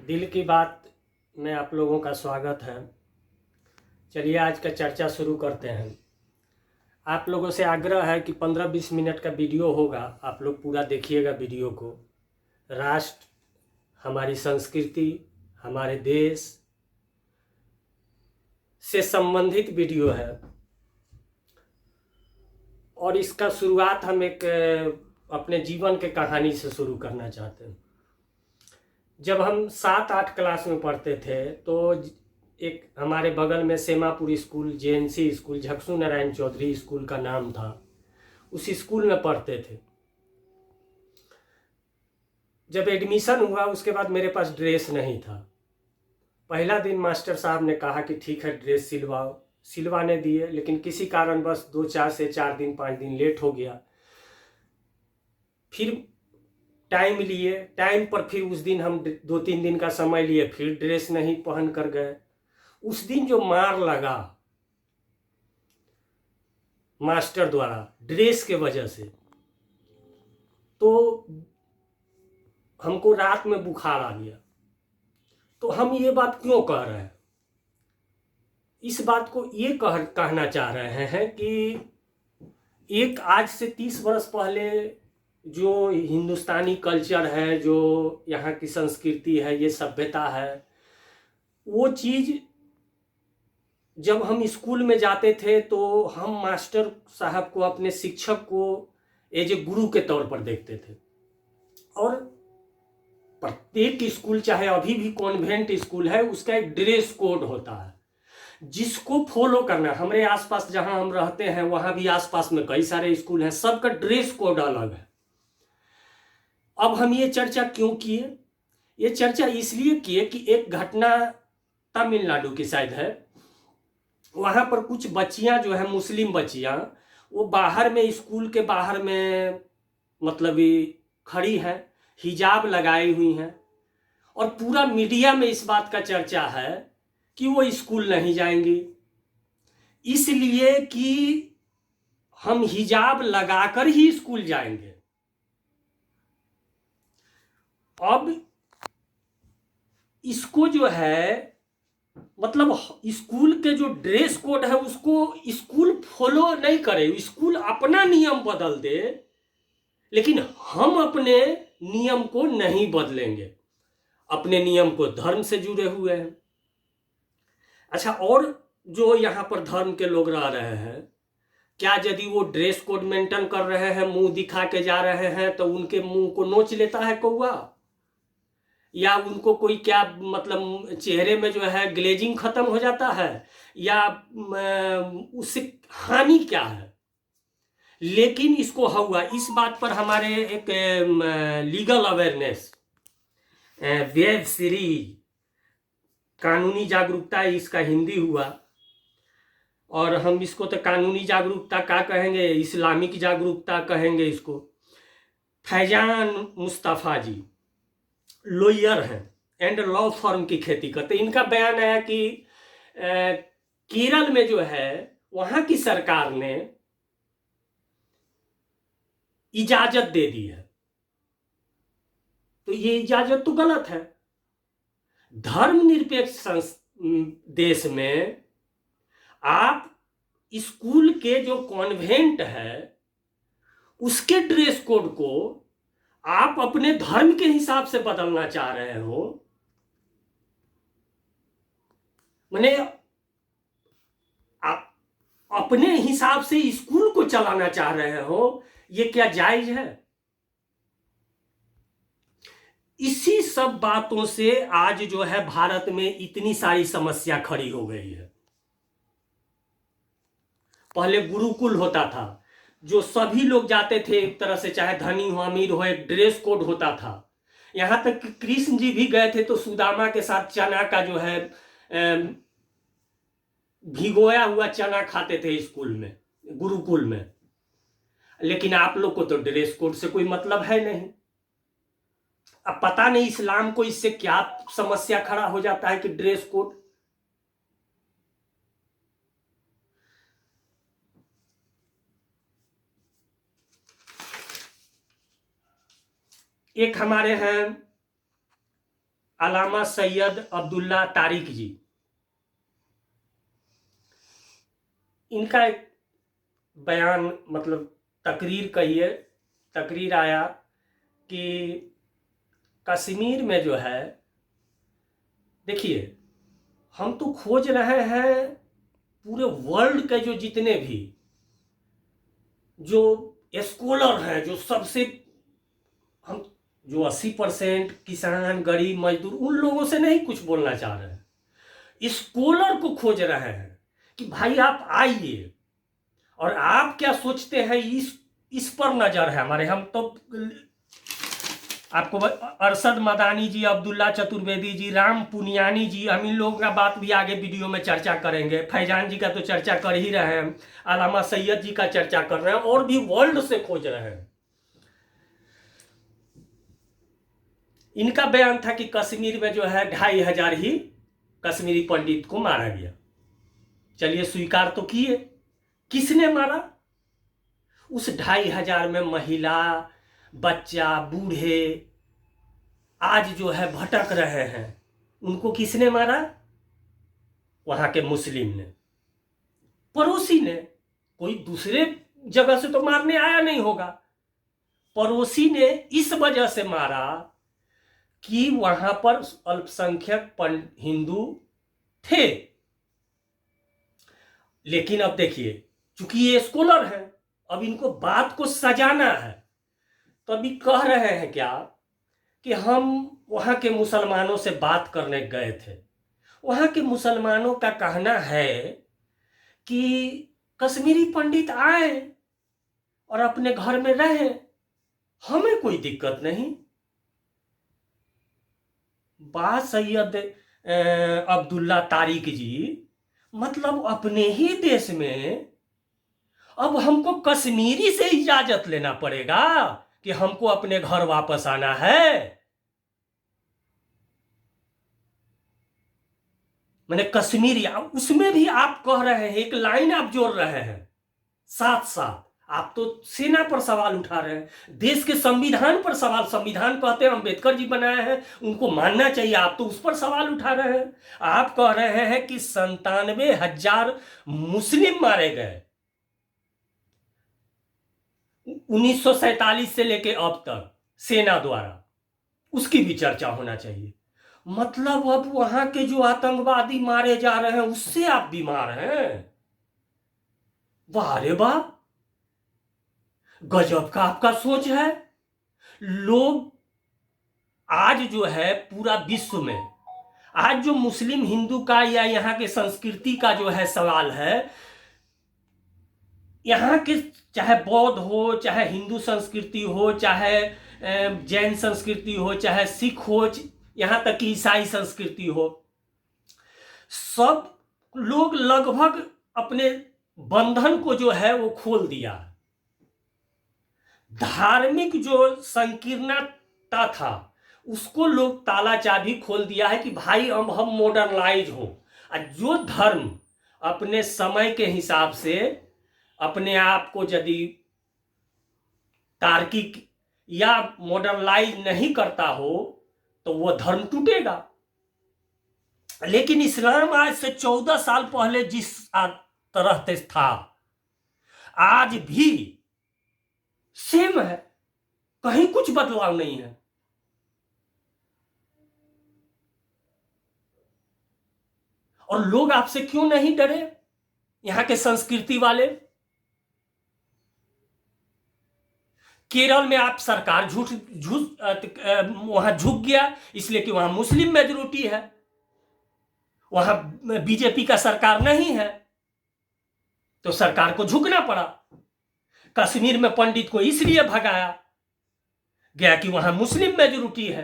दिल की बात में आप लोगों का स्वागत है। चलिए आज का चर्चा शुरू करते हैं। आप लोगों से आग्रह है कि 15-20 मिनट का वीडियो होगा, आप लोग पूरा देखिएगा वीडियो को। राष्ट्र, हमारी संस्कृति, हमारे देश से संबंधित वीडियो है और इसका शुरुआत हम एक अपने जीवन के कहानी से शुरू करना चाहते हैं। जब हम 7-8 क्लास में पढ़ते थे तो एक हमारे बगल में Semapur school, JNC school, Jhaksu Narayan Chaudhary school का नाम था। उस स्कूल में पढ़ते थे। जब एडमिशन हुआ उसके बाद मेरे पास ड्रेस नहीं था। पहला दिन मास्टर साहब ने कहा कि ठीक है ड्रेस सिलवाओ। सिलवाने दिए, लेकिन किसी कारणवश 4 दिन 5 दिन लेट हो गया। फिर टाइम लिए, टाइम पर फिर उस दिन हम 2-3 दिन का समय लिए, फिर ड्रेस नहीं पहन कर गए। उस दिन जो मार लगा मास्टर द्वारा ड्रेस के वजह से, तो हमको रात में बुखार आ गया। तो हम ये बात क्यों कह रहे हैं? इस बात को ये कहना चाह रहे हैं कि एक आज से 30 वर्ष पहले जो हिंदुस्तानी कल्चर है, जो यहाँ की संस्कृति है, ये सभ्यता है, वो चीज़ जब हम स्कूल में जाते थे तो हम मास्टर साहब को, अपने शिक्षक को एज ए गुरु के तौर पर देखते थे। और प्रत्येक स्कूल, चाहे अभी भी कॉन्वेंट स्कूल है, उसका एक ड्रेस कोड होता है जिसको फॉलो करना। हमारे आसपास जहां हम रहते हैं वहां भी आसपास में कई सारे स्कूल हैं, सबका ड्रेस कोड अलग है। अब हम ये चर्चा क्यों किए? ये चर्चा इसलिए किए कि एक घटना तमिलनाडु की शायद है। वहां पर कुछ बच्चियां जो है, मुस्लिम बच्चियां, वो बाहर में, स्कूल के बाहर में मतलब खड़ी हैं, हिजाब लगाई हुई हैं, और पूरा मीडिया में इस बात का चर्चा है कि वो स्कूल नहीं जाएंगी, इसलिए कि हम हिजाब लगाकर ही स्कूल जाएंगे। अब इसको जो है, मतलब स्कूल के जो ड्रेस कोड है उसको स्कूल फॉलो नहीं करे, स्कूल अपना नियम बदल दे, लेकिन हम अपने नियम को नहीं बदलेंगे। अपने नियम को धर्म से जुड़े हुए हैं। अच्छा, और जो यहाँ पर धर्म के लोग रह रहे हैं, क्या यदि वो ड्रेस कोड मेंटेन कर रहे हैं, मुंह दिखा के जा रहे हैं, तो उनके मुंह को नोच लेता है कौवा? या उनको कोई क्या, मतलब चेहरे में जो है ग्लेजिंग खत्म हो जाता है, या उससे हानि क्या है? लेकिन इसको हुआ, इस बात पर हमारे एक लीगल अवेयरनेस वेब सीरीज, कानूनी जागरूकता, इसका हिंदी हुआ, और हम इसको तो कानूनी जागरूकता क्या कहेंगे, इस्लामिक जागरूकता कहेंगे इसको। फैजान मुस्तफ़ा जी लॉयर हैं एंड लॉ फर्म की खेती करते। इनका बयान आया कि केरल में जो है वहां की सरकार ने इजाजत दे दी है, तो ये इजाजत तो गलत है। धर्मनिरपेक्ष देश में आप स्कूल के जो कॉन्वेंट है उसके ड्रेस कोड को आप अपने धर्म के हिसाब से बदलना चाह रहे हो, माने आप अपने हिसाब से स्कूल को चलाना चाह रहे हो, ये क्या जायज है? इसी सब बातों से आज जो है भारत में इतनी सारी समस्या खड़ी हो गई है। पहले गुरुकुल होता था, जो सभी लोग जाते थे एक तरह से, चाहे धनी हो अमीर हो, एक ड्रेस कोड होता था। यहां तक कि कृष्ण जी भी गए थे तो सुदामा के साथ चना का जो है भिगोया हुआ चना खाते थे स्कूल में, गुरुकुल में। लेकिन आप लोग को तो ड्रेस कोड से कोई मतलब है नहीं। अब पता नहीं इस्लाम को इससे क्या समस्या खड़ा हो जाता है कि ड्रेस कोड। एक हमारे हैं अल्लामा सैयद अब्दुल्ला तारिक जी, इनका एक बयान, मतलब तकरीर कहिए, तकरीर आया कि कश्मीर में जो है, देखिए हम तो खोज रहे हैं पूरे वर्ल्ड के जो जितने भी जो स्कॉलर हैं, जो सबसे, हम जो 80% किसान गरीब मजदूर, उन लोगों से नहीं कुछ बोलना चाह रहे हैं, स्कॉलर को खोज रहे हैं कि भाई आप आइए और आप क्या सोचते हैं, इस पर नजर है हमारे। हम तो आपको अरशद मदानी जी, अब्दुल्ला चतुर्वेदी जी, राम पुनियानी जी, हम इन लोगों का बात भी आगे वीडियो में चर्चा करेंगे। फैजान जी का तो चर्चा कर ही रहे हैं, अल्लामा सैयद जी का चर्चा कर रहे हैं, और भी वर्ल्ड से खोज रहे हैं। इनका बयान था कि कश्मीर में जो है 2500 ही कश्मीरी पंडित को मारा गया। चलिए स्वीकार तो किए, किसने मारा? उस 2500 में महिला, बच्चा, बूढ़े आज जो है भटक रहे हैं, उनको किसने मारा? वहां के मुस्लिम ने, पड़ोसी ने। कोई दूसरे जगह से तो मारने आया नहीं होगा, पड़ोसी ने इस वजह से मारा कि वहां पर अल्पसंख्यक हिंदू थे। लेकिन अब देखिए, चूंकि ये स्कॉलर हैं, अब इनको बात को सजाना है, तो अभी कह रहे हैं क्या कि हम वहां के मुसलमानों से बात करने गए थे। वहां के मुसलमानों का कहना है कि कश्मीरी पंडित आए और अपने घर में रहे, हमें कोई दिक्कत नहीं। बा सैयद अब्दुल्ला तारिक जी, मतलब अपने ही देश में अब हमको कश्मीरी से इजाजत लेना पड़ेगा कि हमको अपने घर वापस आना है। मैंने कश्मीरी, उसमें भी आप कह रहे हैं, एक लाइन आप जोड़ रहे हैं साथ साथ, आप तो सेना पर सवाल उठा रहे हैं, देश के संविधान पर सवाल। संविधान कहते हैं अंबेडकर जी बनाए हैं, उनको मानना चाहिए, आप तो उस पर सवाल उठा रहे हैं। आप कह रहे हैं कि 97,000 मुस्लिम मारे गए 1947 से लेके अब तक सेना द्वारा, उसकी भी चर्चा होना चाहिए। मतलब अब वहां के जो आतंकवादी मारे जा रहे हैं उससे आप बीमार हैं? वाह रे वाह, गजब का आपका सोच है। लोग आज जो है पूरा विश्व में, आज जो मुस्लिम हिंदू का या यहाँ के संस्कृति का जो है सवाल है, यहाँ के चाहे बौद्ध हो, चाहे हिंदू संस्कृति हो, चाहे जैन संस्कृति हो, चाहे सिख हो, यहाँ तक कि ईसाई संस्कृति हो, सब लोग लगभग अपने बंधन को जो है वो खोल दिया। धार्मिक जो संकीर्णता था उसको लोग ताला चाबी खोल दिया है कि भाई अब हम मॉडर्नाइज हो। और जो धर्म अपने समय के हिसाब से अपने आप को यदि तार्किक या मॉडर्नाइज नहीं करता हो तो वह धर्म टूटेगा। लेकिन इस्लाम आज से 14 साल पहले जिस तरह से था, आज भी सेम है, कहीं कुछ बदलाव नहीं है। और लोग आपसे क्यों नहीं डरे, यहां के संस्कृति वाले? केरल में आप सरकार वहां झुक गया, इसलिए कि वहां मुस्लिम मेजोरिटी है, वहां बीजेपी का सरकार नहीं है, तो सरकार को झुकना पड़ा। कश्मीर में पंडित को इसलिए भगाया गया कि वहां मुस्लिम मेजोरिटी है।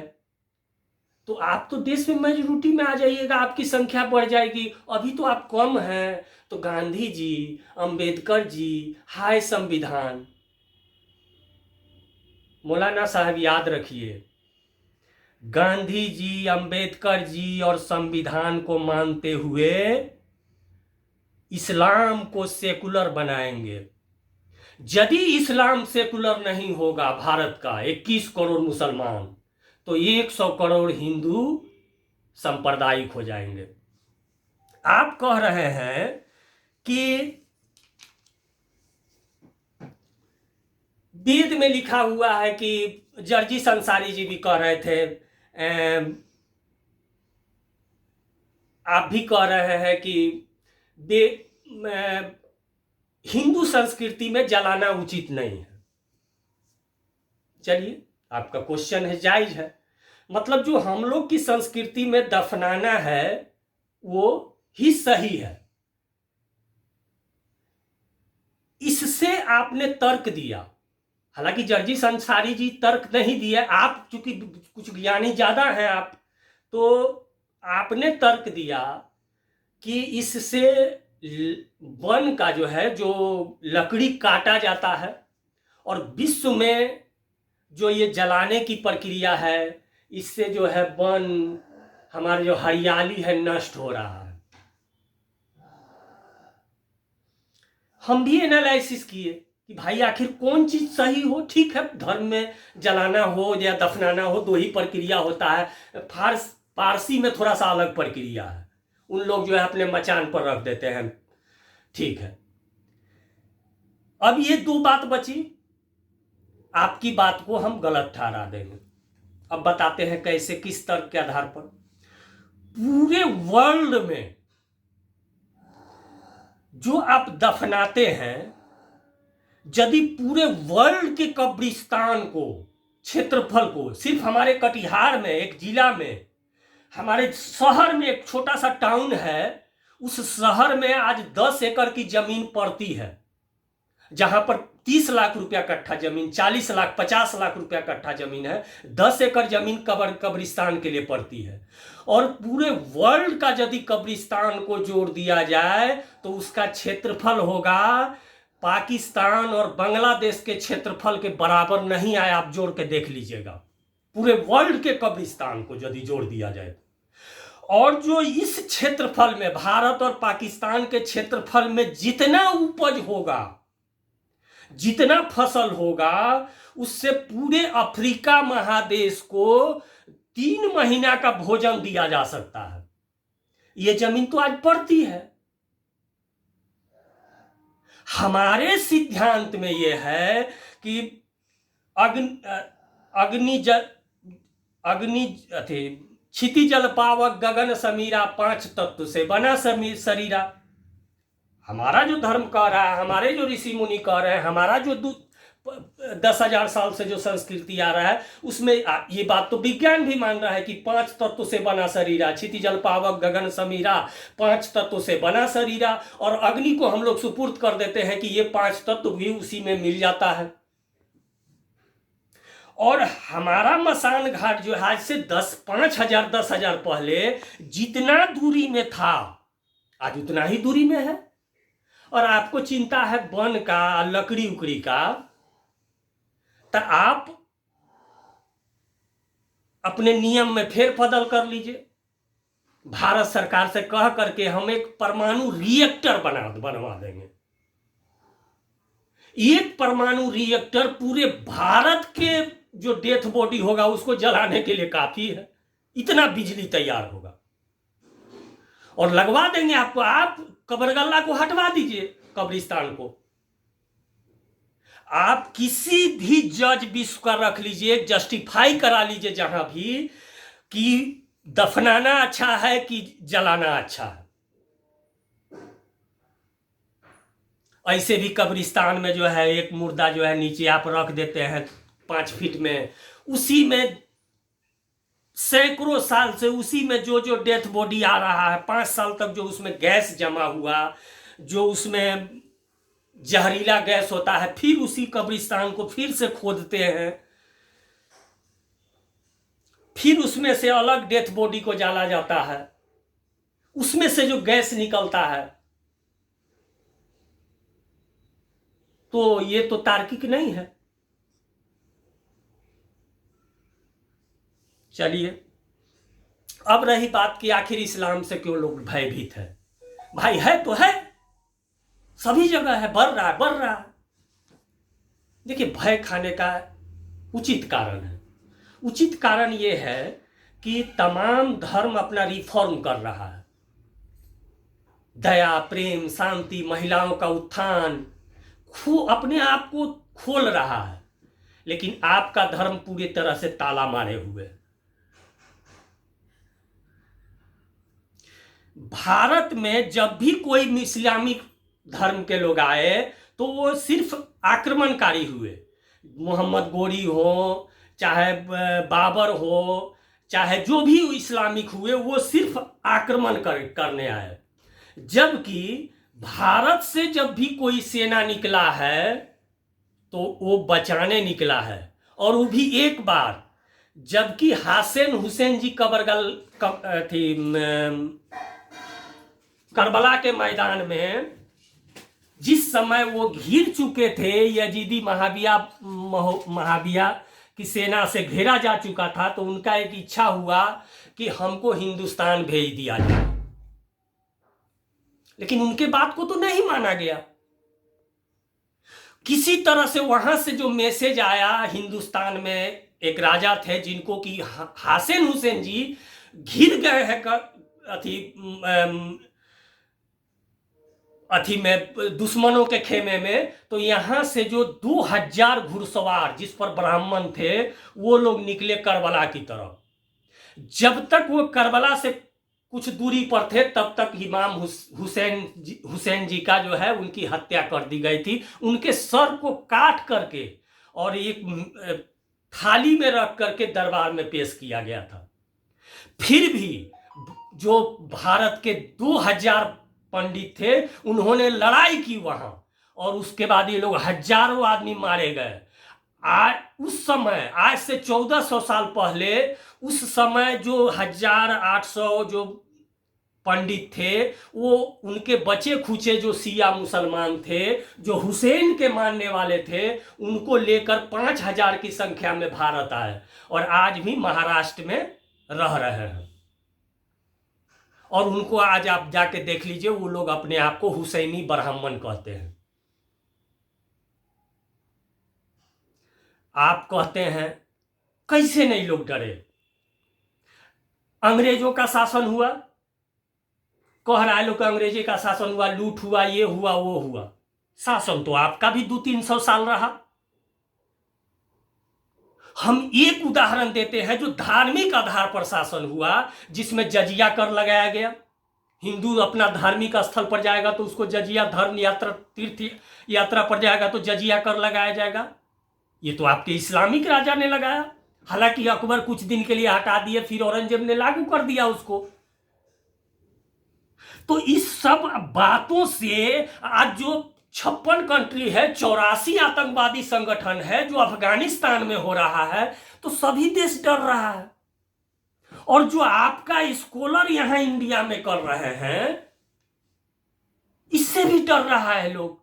तो आप तो देश में मेजोरिटी में आ जाइएगा, आपकी संख्या बढ़ जाएगी। अभी तो आप कम हैं, तो गांधी जी, अंबेडकर जी, हाय संविधान। मौलाना साहब याद रखिए, गांधी जी, अंबेडकर जी और संविधान को मानते हुए इस्लाम को सेकुलर बनाएंगे। यदि इस्लाम सेकुलर नहीं होगा, भारत का 21 करोड़ मुसलमान, तो 100 करोड़ हिंदू सांप्रदायिक हो जाएंगे। आप कह रहे हैं कि वेद में लिखा हुआ है कि जर्जिस अंसारी जी भी कह रहे थे, आप भी कह रहे हैं कि हिंदू संस्कृति में जलाना उचित नहीं है। चलिए, आपका क्वेश्चन है, जायज है। मतलब जो हम लोग की संस्कृति में दफनाना है वो ही सही है। इससे आपने तर्क दिया, हालांकि जर्जिस अंसारी जी तर्क नहीं दिए, आप चूंकि कुछ ज्ञानी ज्यादा हैं आप, तो आपने तर्क दिया कि इससे वन का जो है, जो लकड़ी काटा जाता है और विश्व में जो ये जलाने की प्रक्रिया है, इससे जो है वन, हमारी जो हरियाली है, नष्ट हो रहा है। हम भी एनालिसिस किए कि भाई आखिर कौन चीज सही हो। ठीक है, धर्म में जलाना हो या दफनाना हो, दो ही प्रक्रिया होता है। पारसी में थोड़ा सा अलग प्रक्रिया है, उन लोग जो है अपने मचान पर रख देते हैं। ठीक है, अब ये दो बात बची, आपकी बात को हम गलत ठहरा देंगे। अब बताते हैं कैसे, किस तर्क के आधार पर। पूरे वर्ल्ड में जो आप दफनाते हैं, यदि पूरे वर्ल्ड के कब्रिस्तान को, क्षेत्रफल को, सिर्फ हमारे कटिहार में, एक जिला में, हमारे शहर में, एक छोटा सा टाउन है, उस शहर में आज 10 एकड़ की जमीन पड़ती है, जहां पर 30 लाख रुपया कट्ठा जमीन, 40 लाख 50 लाख रुपया कट्ठा जमीन है, 10 एकड़ जमीन कब्रिस्तान के लिए पड़ती है। और पूरे वर्ल्ड का यदि कब्रिस्तान को जोड़ दिया जाए तो उसका क्षेत्रफल होगा पाकिस्तान और बांग्लादेश के क्षेत्रफल के बराबर नहीं आए। आप जोड़ के देख लीजिएगा, पूरे वर्ल्ड के कब्रिस्तान को यदि जोड़ दिया जाए। और जो इस क्षेत्रफल में, भारत और पाकिस्तान के क्षेत्रफल में जितना उपज होगा, जितना फसल होगा, उससे पूरे अफ्रीका महादेश को 3 महीना का भोजन दिया जा सकता है। ये जमीन तो आज पड़ती है। हमारे सिद्धांत में यह है कि क्षिति जल पावक गगन समीरा, 5 तत्व से बना शरीरा। हमारा जो धर्म कह रहा है, हमारे जो ऋषि मुनि कह रहे हैं, हमारा जो 10,000 साल से जो संस्कृति आ रहा है, उसमें ये बात तो विज्ञान भी मान रहा है कि 5 तत्व से बना शरीरा, क्षिति जल पावक गगन समीरा, 5 तत्व से बना शरीरा। और अग्नि को हम लोग सुपुर्द कर देते हैं कि ये 5 तत्व भी उसी में मिल जाता है। और हमारा मसान घाट जो है, आज से 5,000-10,000 पहले जितना दूरी में था, आज उतना ही दूरी में है। और आपको चिंता है वन का, लकड़ी उकड़ी का, तो आप अपने नियम में फेर बदल कर लीजिए। भारत सरकार से कह करके हम एक परमाणु रिएक्टर बनवा देंगे। एक परमाणु रिएक्टर पूरे भारत के जो डेथ बॉडी होगा उसको जलाने के लिए काफी है। इतना बिजली तैयार होगा और लगवा देंगे आपको। आप कब्रगल्ला को हटवा दीजिए, कब्रिस्तान को। आप किसी भी जज विश्व का रख लीजिए, जस्टिफाई करा लीजिए जहां भी, कि दफनाना अच्छा है कि जलाना अच्छा है। ऐसे भी कब्रिस्तान में जो है एक मुर्दा जो है नीचे आप रख देते हैं 5 फीट में, उसी में सैकड़ों साल से उसी में जो जो डेथ बॉडी आ रहा है, 5 साल तक जो उसमें गैस जमा हुआ, जो उसमें जहरीला गैस होता है, फिर उसी कब्रिस्तान को फिर से खोदते हैं, फिर उसमें से अलग डेथ बॉडी को जला जाता है, उसमें से जो गैस निकलता है। तो ये तो तार्किक नहीं है। चलिए, अब रही बात कि आखिर इस्लाम से क्यों लोग भयभीत है। भाई है तो है, सभी जगह है, बढ़ रहा है। देखिए, भय खाने का उचित कारण है। उचित कारण यह है कि तमाम धर्म अपना रिफॉर्म कर रहा है, दया, प्रेम, शांति, महिलाओं का उत्थान, अपने आप को खोल रहा है, लेकिन आपका धर्म पूरी तरह से ताला मारे हुए। भारत में जब भी कोई इस्लामिक धर्म के लोग आए तो वो सिर्फ आक्रमणकारी हुए। मोहम्मद गोरी हो, चाहे बाबर हो, चाहे जो भी इस्लामिक हुए, वो सिर्फ आक्रमण करने आए। जबकि भारत से जब भी कोई सेना निकला है तो वो बचाने निकला है, और वो भी एक बार, जबकि हसन हुसैन जी करबला के मैदान में जिस समय वो घिर चुके थे, यजीदी महाविया की सेना से घेरा जा चुका था, तो उनका एक इच्छा हुआ कि हमको हिंदुस्तान भेज दिया जाए, लेकिन उनके बात को तो नहीं माना गया। किसी तरह से वहां से जो मैसेज आया, हिंदुस्तान में एक राजा थे जिनको कि हसन हुसैन जी घिर गए हैं में दुश्मनों के खेमे में, तो यहां से जो 2000 घुड़सवार जिस पर ब्राह्मण थे वो लोग निकले करबला की तरफ। जब तक वो करबला से कुछ दूरी पर थे तब तक इमाम हुसैन जी का जो है उनकी हत्या कर दी गई थी। उनके सर को काट करके और एक थाली में रख करके दरबार में पेश किया गया था। फिर भी जो भारत के 2000 पंडित थे उन्होंने लड़ाई की वहां, और उसके बाद ये लोग हजारों आदमी मारे गए। उस समय, आज से 1400 साल पहले, उस समय जो 1800 जो पंडित थे, वो उनके बचे खुचे जो शिया मुसलमान थे, जो हुसैन के मानने वाले थे, उनको लेकर 5000 की संख्या में भारत आए और आज भी महाराष्ट्र में रह रहे हैं। और उनको आज आप जाके देख लीजिए, वो लोग अपने आप को हुसैनी ब्राह्मण कहते हैं। आप कहते हैं कैसे नहीं लोग डरे? अंग्रेजों का शासन हुआ, कह रहा है लोग अंग्रेजी का शासन हुआ, लूट हुआ, ये हुआ वो हुआ। शासन तो आपका भी 200-300 साल रहा। हम एक उदाहरण देते हैं जो धार्मिक आधार पर शासन हुआ, जिसमें जजिया कर लगाया गया। हिंदू अपना धार्मिक स्थल पर जाएगा तो उसको जजिया, धर्म यात्रा, तीर्थ यात्रा पर जाएगा तो जजिया कर लगाया जाएगा। ये तो आपके इस्लामिक राजा ने लगाया। हालांकि अकबर कुछ दिन के लिए हटा दिए, फिर औरंगजेब ने लागू कर दिया उसको। तो इस सब बातों से आज जो 56 कंट्री है, 84 आतंकवादी संगठन है जो अफगानिस्तान में हो रहा है, तो सभी देश डर रहा है। और जो आपका स्कॉलर यहां इंडिया में कर रहे हैं, इससे भी डर रहा है लोग,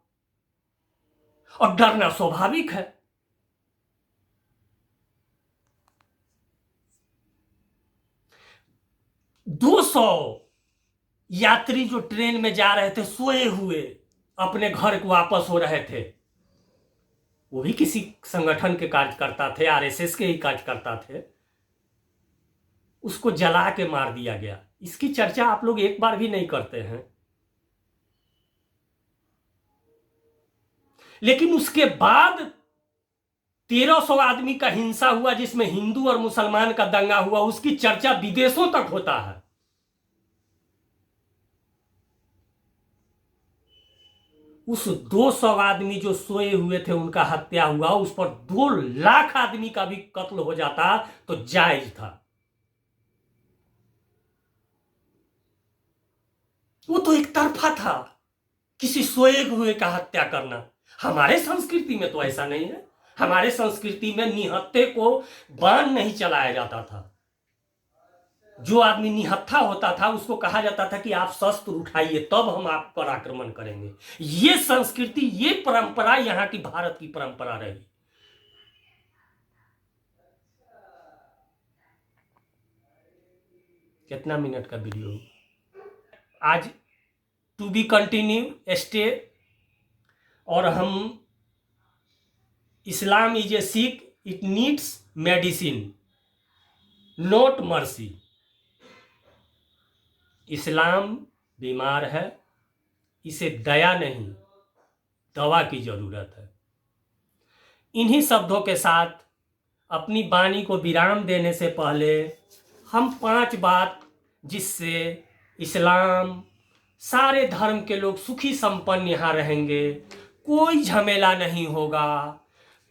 और डरना स्वाभाविक है। दो 200 यात्री जो ट्रेन में जा रहे थे सोए हुए, अपने घर को वापस हो रहे थे, वो भी किसी संगठन के कार्यकर्ता थे, आरएसएस के ही कार्यकर्ता थे। उसको जला के मार दिया गया। इसकी चर्चा आप लोग एक बार भी नहीं करते हैं। लेकिन उसके बाद 1300 आदमी का हिंसा हुआ, जिसमें हिंदू और मुसलमान का दंगा हुआ, उसकी चर्चा विदेशों तक होता है। उस 200 आदमी जो सोए हुए थे उनका हत्या हुआ, उस पर 2 लाख आदमी का भी कत्ल हो जाता तो जायज था। वो तो एक तरफा था, किसी सोए हुए का हत्या करना। हमारे संस्कृति में तो ऐसा नहीं है। हमारे संस्कृति में निहत्थे को बाण नहीं चलाया जाता था। जो आदमी निहत्था होता था उसको कहा जाता था कि आप शस्त्र उठाइए, तब हम आप पर आक्रमण करेंगे। ये संस्कृति, ये परंपरा यहां की भारत की परंपरा रही। कितना मिनट का वीडियो? आज टू बी कंटिन्यू, स्टे। और हम, Islam is a sick, it needs medicine. Not mercy. Islam बीमार है, इसे दया नहीं दवा की जरूरत है। इन्हीं शब्दों के साथ अपनी वाणी को विराम देने से पहले हम 5 बात जिससे इस्लाम सारे धर्म के लोग सुखी संपन्न यहाँ रहेंगे, कोई झमेला नहीं होगा,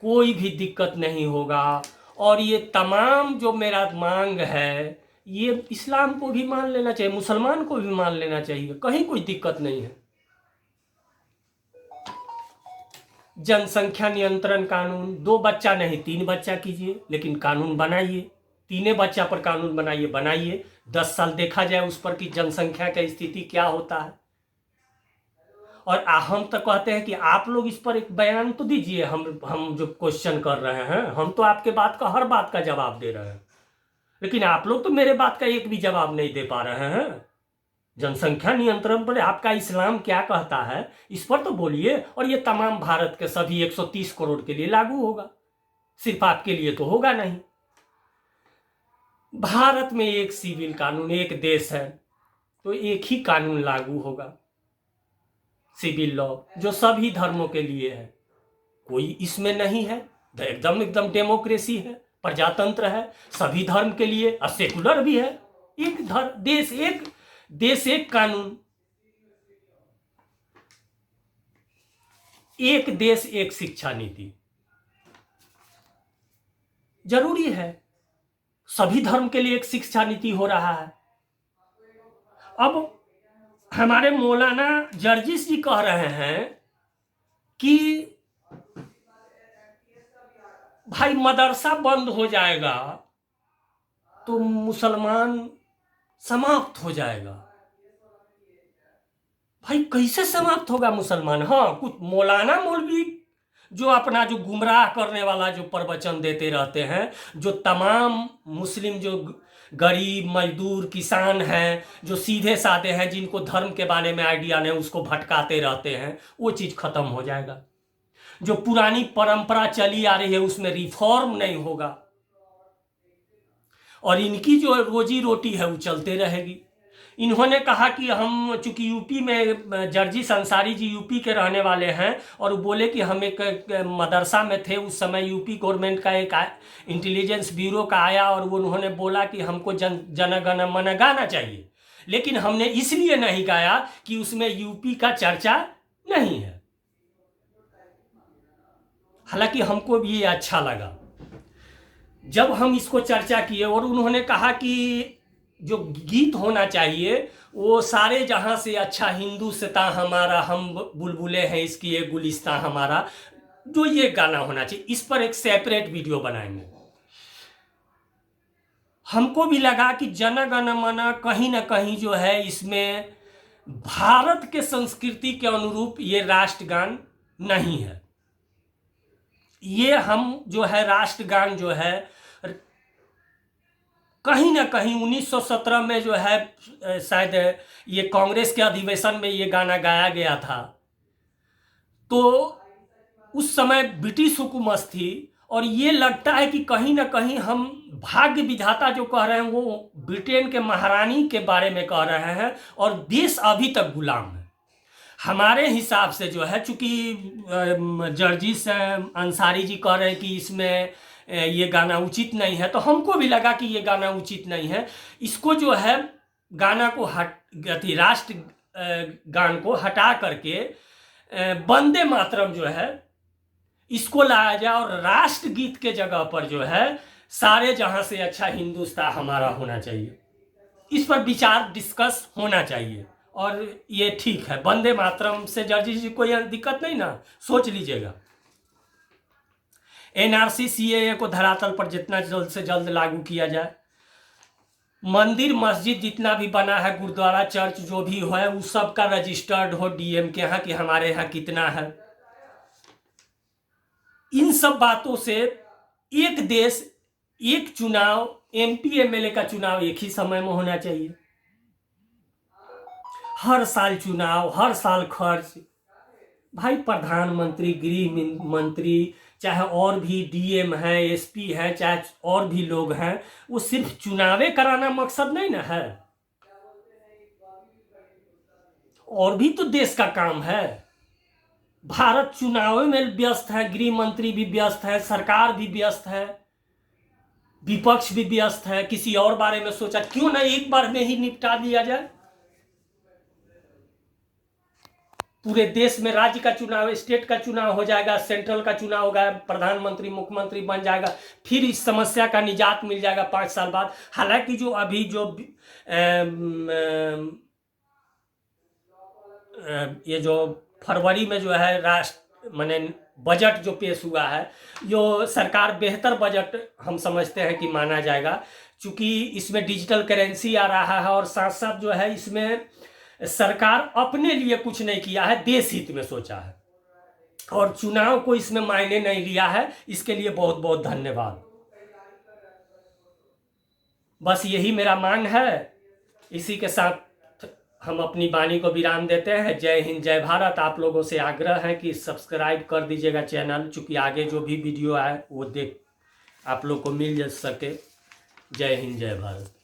कोई भी दिक्कत नहीं होगा, और ये तमाम जो मेरा मांग है ये इस्लाम को भी मान लेना चाहिए, मुसलमान को भी मान लेना चाहिए, कहीं कोई दिक्कत नहीं है। जनसंख्या नियंत्रण कानून, 2 बच्चा नहीं 3 बच्चा कीजिए, लेकिन कानून बनाइए, 3 बच्चा पर कानून बनाइए 10 साल देखा जाए उस पर कि जनसंख्या की स्थिति क्या होता है। और हम तो कहते हैं कि आप लोग इस पर एक बयान तो दीजिए, हम जो क्वेश्चन कर रहे हैं, हम तो आपके बात का हर बात का जवाब दे रहे हैं, लेकिन आप लोग तो मेरे बात का एक भी जवाब नहीं दे पा रहे हैं। जनसंख्या नियंत्रण पर आपका इस्लाम क्या कहता है इस पर तो बोलिए, और ये तमाम भारत के सभी 130 करोड़ के लिए लागू होगा, सिर्फ आपके लिए तो होगा नहीं। भारत में एक सिविल कानून, एक देश है तो एक ही कानून लागू होगा, सिविल लॉ, जो सभी धर्मों के लिए है, कोई इसमें नहीं है, एकदम डेमोक्रेसी है, प्रजातंत्र है, सभी धर्म के लिए, और सेकुलर भी है। एक देश एक कानून, एक देश एक शिक्षा नीति जरूरी है, सभी धर्म के लिए एक शिक्षा नीति हो रहा है। अब हमारे मौलाना जर्जिस जी कह रहे हैं कि भाई मदरसा बंद हो जाएगा तो मुसलमान समाप्त हो जाएगा। भाई कैसे समाप्त होगा मुसलमान? हाँ, कुछ मौलाना मौलवी जो अपना जो गुमराह करने वाला जो प्रवचन देते रहते हैं, जो तमाम मुस्लिम जो गरीब मजदूर किसान हैं, जो सीधे साधे हैं, जिनको धर्म के बारे में आइडिया नहीं, उसको भटकाते रहते हैं, वो चीज़ खत्म हो जाएगा। जो पुरानी परंपरा चली आ रही है उसमें रिफॉर्म नहीं होगा, और इनकी जो रोजी रोटी है वो चलते रहेगी। इन्होंने कहा कि हम चूंकि यूपी में, जर्जिस अंसारी जी यूपी के रहने वाले हैं, और बोले कि हम एक मदरसा में थे उस समय, यूपी गवर्नमेंट का एक इंटेलिजेंस ब्यूरो का आया, और वो उन्होंने बोला कि हमको जन गण मन गाना चाहिए, लेकिन हमने इसलिए नहीं गाया कि उसमें यूपी का चर्चा नहीं है। हालांकि हमको भी ये अच्छा लगा जब हम इसको चर्चा किए, और उन्होंने कहा कि जो गीत होना चाहिए वो सारे जहां से अच्छा हिंदुस्तान हमारा, हम बुलबुले हैं इसकी ये गुलिस्तान हमारा, जो ये गाना होना चाहिए, इस पर एक सेपरेट वीडियो बनाएंगे। हमको भी लगा कि जन गण मन कहीं ना कहीं जो है इसमें भारत के संस्कृति के अनुरूप ये राष्ट्रगान नहीं है। ये हम जो है राष्ट्रगान जो है कहीं ना कहीं 1917 में जो है शायद ये कांग्रेस के अधिवेशन में ये गाना गाया गया था, तो उस समय ब्रिटिश हुकूमत थी, और ये लगता है कि कहीं ना कहीं हम भाग्य विधाता जो कह रहे हैं वो ब्रिटेन के महारानी के बारे में कह रहे हैं, और देश अभी तक गुलाम है। हमारे हिसाब से जो है, चूंकि जर्जिस अंसारी जी कह रहे हैं कि इसमें ये गाना उचित नहीं है, तो हमको भी लगा कि ये गाना उचित नहीं है। इसको जो है गाना को राष्ट्र गान को हटा करके वंदे मातरम जो है इसको लाया जाए, और राष्ट्र गीत के जगह पर जो है सारे जहां से अच्छा हिंदुस्तान हमारा होना चाहिए। इस पर विचार डिस्कस होना चाहिए, और ये ठीक है। वंदे मातरम से जर्जिस जी कोई दिक्कत नहीं ना, सोच लीजिएगा। एनआरसी सीएए को धरातल पर जितना जल्द से जल्द लागू किया जाए। मंदिर मस्जिद जितना भी बना है, गुरुद्वारा चर्च जो भी है, उस सब का रजिस्टर्ड हो डीएम के यहाँ कि हमारे यहाँ कितना है। इन सब बातों से एक देश एक चुनाव, एमपी एमएलए का चुनाव एक ही समय में होना चाहिए। हर साल चुनाव, हर साल खर्च, भाई प्रधानमंत्री, गृह मंत्री, चाहे और भी डीएम है, एसपी है, चाहे और भी लोग हैं, वो सिर्फ चुनावे कराना मकसद नहीं ना है, और भी तो देश का काम है। भारत चुनाव में व्यस्त है, गृह मंत्री भी व्यस्त है, सरकार भी व्यस्त है, विपक्ष भी व्यस्त है, किसी और बारे में सोचा क्यों ना एक बार में ही निपटा दिया जाए। पूरे देश में राज्य का चुनाव, स्टेट का चुनाव हो जाएगा, सेंट्रल का चुनाव होगा, प्रधानमंत्री मुख्यमंत्री बन जाएगा, फिर इस समस्या का निजात मिल जाएगा 5 साल बाद। हालांकि जो अभी जो ये जो फरवरी में जो है राष्ट्र माने बजट जो पेश हुआ है, जो सरकार बेहतर बजट हम समझते हैं कि माना जाएगा, क्योंकि इसमें डिजिटल करेंसी आ रहा है और साथ साथ जो है इसमें सरकार अपने लिए कुछ नहीं किया है, देश हित में सोचा है और चुनाव को इसमें मायने नहीं लिया है। इसके लिए बहुत बहुत धन्यवाद। बस यही मेरा मांग है। इसी के साथ हम अपनी वाणी को विराम देते हैं। जय हिंद, जय भारत। आप लोगों से आग्रह है कि सब्सक्राइब कर दीजिएगा चैनल, चूंकि आगे जो भी वीडियो आए वो देख आप लोग को मिल सके। जय हिंद, जय भारत।